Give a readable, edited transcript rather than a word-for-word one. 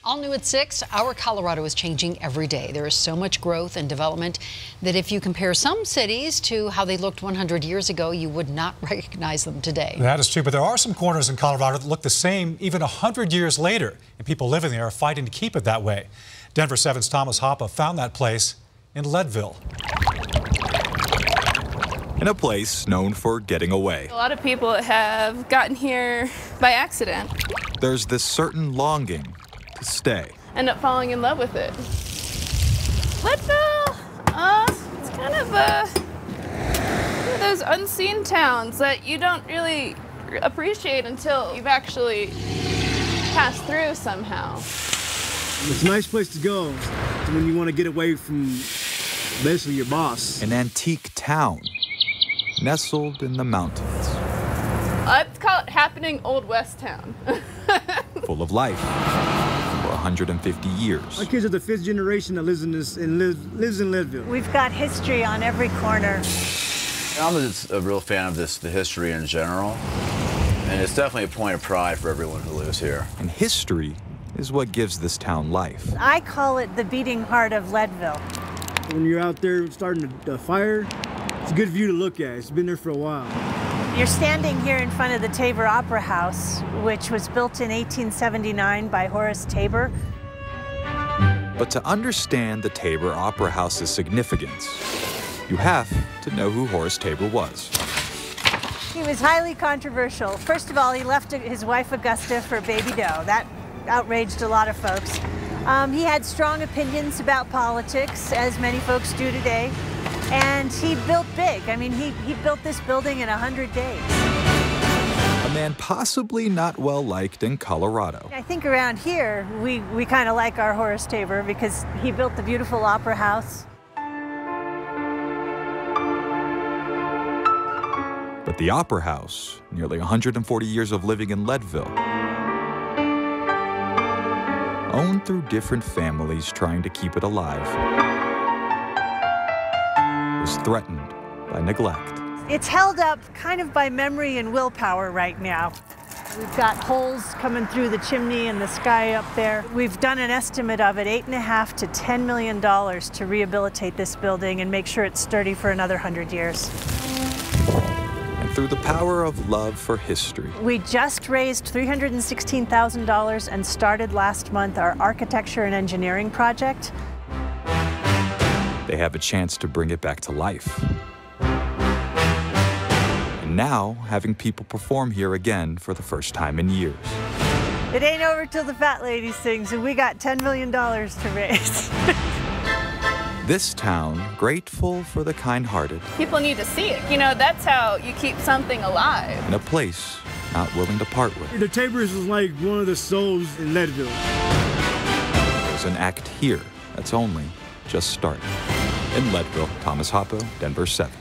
All new at 6, our Colorado is changing every day. There is so much growth and development that if you compare some cities to how they looked 100 years ago, you would not recognize them today. That is true, but there are some corners in Colorado that look the same even 100 years later, and people living there are fighting to keep it that way. Denver 7's Thomas Hoppe found that place in Leadville. In a place known for getting away. A lot of people have gotten here by accident. There's this certain longing to stay. End up falling in love with it. Leadville, it's kind of one of those unseen towns that you don't really appreciate until you've actually passed through somehow. It's a nice place to go when you want to get away from basically your boss. An antique town nestled in the mountains. Let's call it happening Old West town. Full of life for 150 years. My kids are the 5th generation that lives in Leadville. We've got history on every corner. I'm just a real fan of the history in general, and it's definitely a point of pride for everyone who lives here. And history is what gives this town life. I call it the beating heart of Leadville. When you're out there starting a fire, it's a good view to look at. It's been there for a while. You're standing here in front of the Tabor Opera House, which was built in 1879 by Horace Tabor. But to understand the Tabor Opera House's significance, you have to know who Horace Tabor was. He was highly controversial. First of all, he left his wife Augusta for baby doe. That outraged a lot of folks. He had strong opinions about politics, as many folks do today. And he built big. I mean, he built this building in 100 days. A man possibly not well liked in Colorado. I think around here, we kind of like our Horace Tabor because he built the beautiful Opera House. But the Opera House, nearly 140 years of living in Leadville, owned through different families trying to keep it alive, was threatened by neglect. It's held up kind of by memory and willpower right now. We've got holes coming through the chimney and the sky up there. We've done an estimate of it, $8.5 to $10 million to rehabilitate this building and make sure it's sturdy for another 100 years. And through the power of love for history, we just raised $316,000 and started last month our architecture and engineering project. they have a chance to bring it back to life. And now, having people perform here again for the first time in years. It ain't over till the fat lady sings, and we got $10 million to raise. This town, grateful for the kind-hearted. People need to see it. You know, that's how you keep something alive. In a place not willing to part with. The Tabors is like one of the souls in Leadville. There's an act here that's only just starting. In Leadville, Thomas Hoppe, Denver 7.